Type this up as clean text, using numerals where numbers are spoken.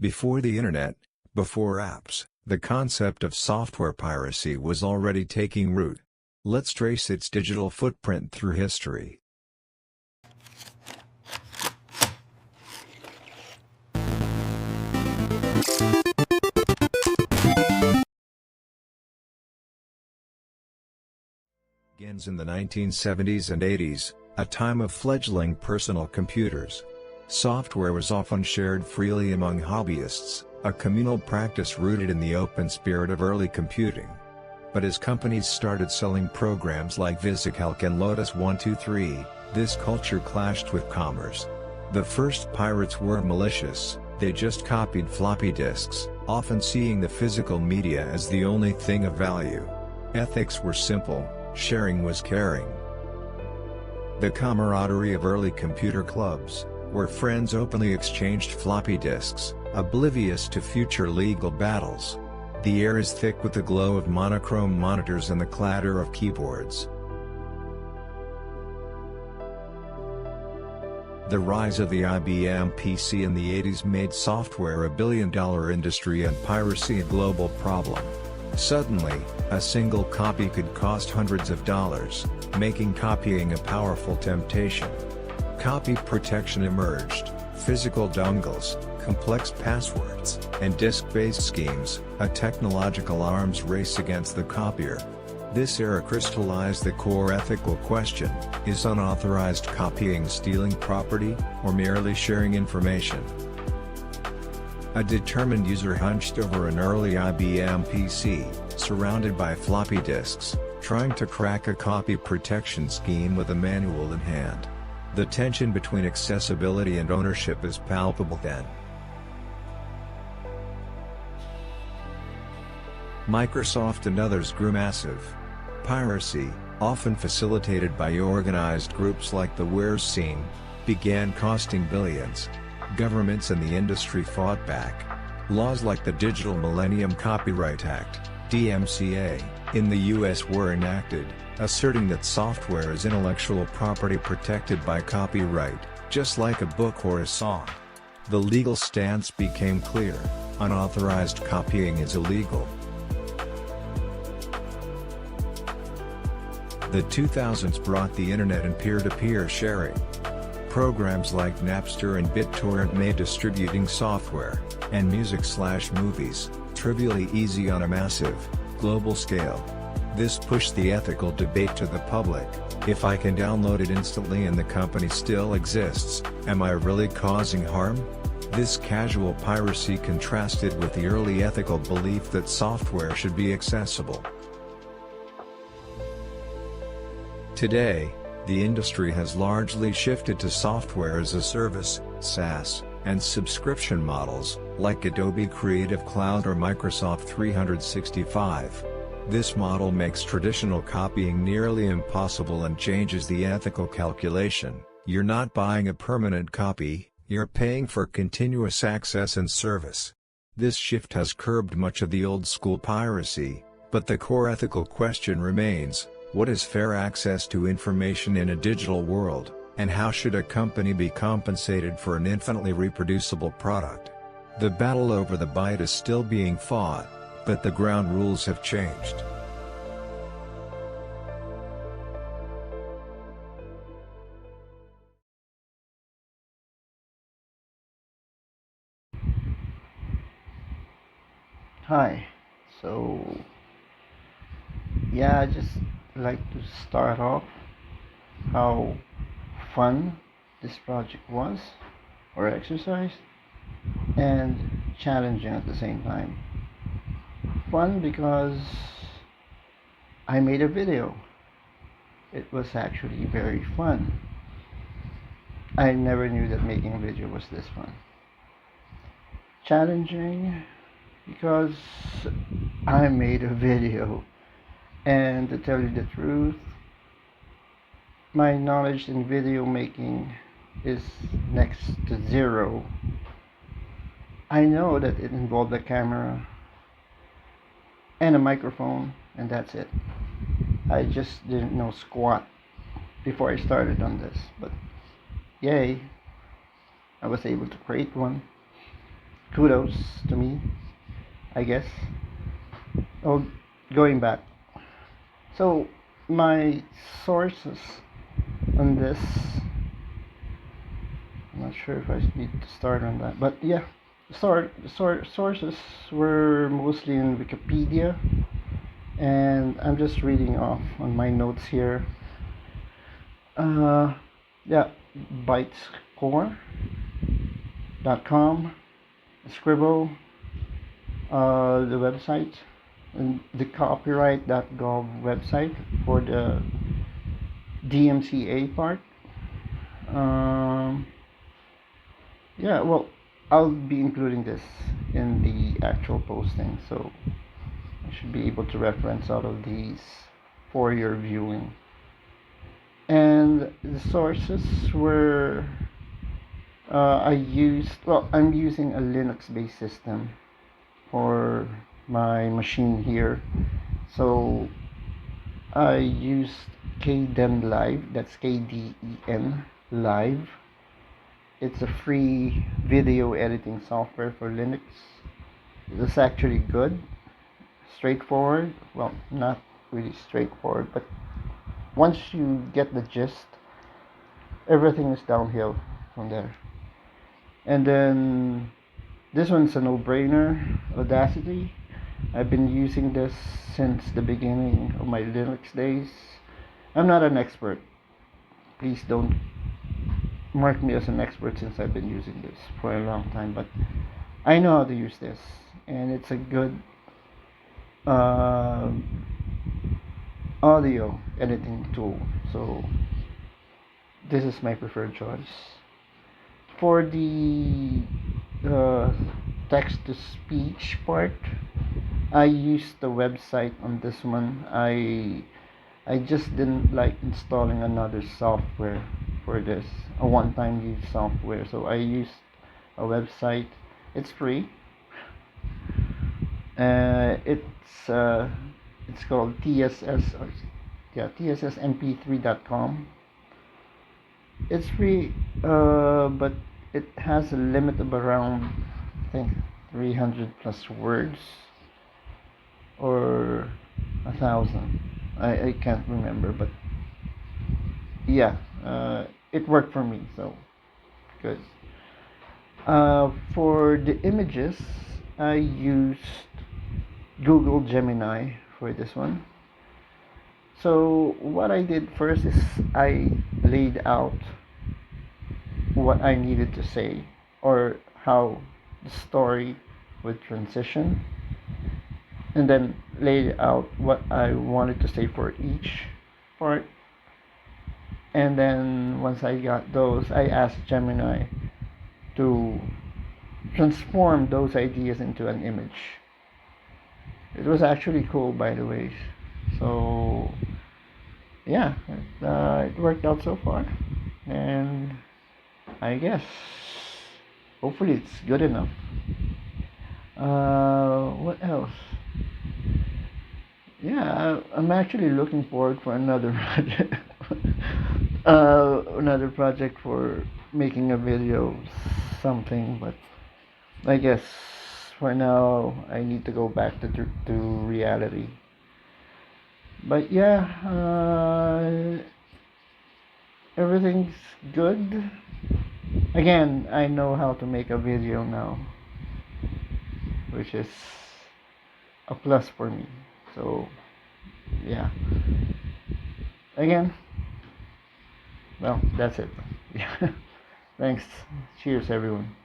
Before the internet, before apps, the concept of software piracy was already taking root. Let's trace its digital footprint through history. Begins in the 1970s and 80s, a time of fledgling personal computers. Software was often shared freely among hobbyists, a communal practice rooted in the open spirit of early computing. But as companies started selling programs like VisiCalc and Lotus 123, this culture clashed with commerce. The first pirates weren't malicious, they just copied floppy disks, often seeing the physical media as the only thing of value. Ethics were simple, sharing was caring. The camaraderie of early computer clubs, where friends openly exchanged floppy disks, oblivious to future legal battles. The air is thick with the glow of monochrome monitors and the clatter of keyboards. The rise of the IBM PC in the 80s made software a billion-dollar industry and piracy a global problem. Suddenly, a single copy could cost hundreds of dollars, making copying a powerful temptation. Copy protection emerged, physical dongles, complex passwords, and disk-based schemes, a technological arms race against the copier. This era crystallized the core ethical question: is unauthorized copying stealing property, or merely sharing information? A determined user hunched over an early IBM PC, surrounded by floppy disks, trying to crack a copy protection scheme with a manual in hand. The tension between accessibility and ownership is palpable then. Microsoft and others grew massive. Piracy, often facilitated by organized groups like the Wares scene, began costing billions. Governments and the industry fought back. Laws like the Digital Millennium Copyright Act, DMCA, in the US were enacted, asserting that software is intellectual property protected by copyright, just like a book or a song. The legal stance became clear: unauthorized copying is illegal. The 2000s brought the internet and peer-to-peer sharing. Programs like Napster and BitTorrent made distributing software, and music/movies, trivially easy on a massive, global scale. This pushed the ethical debate to the public: if I can download it instantly and the company still exists, am I really causing harm? This casual piracy contrasted with the early ethical belief that software should be accessible. Today, the industry has largely shifted to software as a service, SaaS, and subscription models, like Adobe Creative Cloud or Microsoft 365. This model makes traditional copying nearly impossible and changes the ethical calculation. You're not buying a permanent copy, you're paying for continuous access and service. This shift has curbed much of the old-school piracy, but the core ethical question remains: what is fair access to information in a digital world, and how should a company be compensated for an infinitely reproducible product? The battle over the byte is still being fought, but the ground rules have changed. Hi. I just like to start off how fun this project was, or exercise, and challenging at the same time. Fun because I made a video. It was actually very fun. I never knew that making a video was this fun. Challenging because I made a video, and to tell you the truth, my knowledge in video making is next to zero. I know that it involved a camera and a microphone, and that's it. I just didn't know squat before I started on this, but yay, I was able to create one. kudos to me, I guess. Oh, going back. So my sources on this, I'm not sure if I need to start on that, but yeah, sources were mostly in Wikipedia, and I'm just reading off on my notes here. Yeah, bytescore.com, Scribble, the website, and the copyright.gov website for the DMCA part. Um, yeah, well, I'll be including this in the actual posting, so I should be able to reference all of these for your viewing. And the sources were I'm using a Linux based system for my machine here. So I used KDen Live, that's KDEN Live. It's a free video editing software for Linux. It's actually good, straightforward. Well, not really straightforward, but once you get the gist, everything is downhill from there. And then this one's a no-brainer, Audacity. I've been using this since the beginning of my Linux days. I'm not an expert. Please don't mark me as an expert since I've been using this for a long time, but I know how to use this, and it's a good uh, audio editing tool. So this is my preferred choice. For the uh, text to speech part, I used the website on this one. I just didn't like installing another software for this, a one-time use software. So I used a website. It's free. It's called tssmp3.com. It's free, but it has a limit of around, I think, 300 plus words or 1,000. I can't remember, but yeah, it worked for me, so good. For the images, I used Google Gemini for this one. So what I did first is I laid out what I needed to say, or how the story would transition, and then laid out what I wanted to say for each part. And then once I got those, I asked Gemini to transform those ideas into an image. It was actually cool, by the way. So yeah, it worked out so far, and I guess hopefully it's good enough. What else? Yeah, I'm actually looking forward for another project. Another project for making a video, something. But I guess for now I need to go back to reality. But yeah, everything's good. Again, I know how to make a video now, which is a plus for me. So yeah, again, well, that's it. Yeah. Thanks. Cheers, everyone.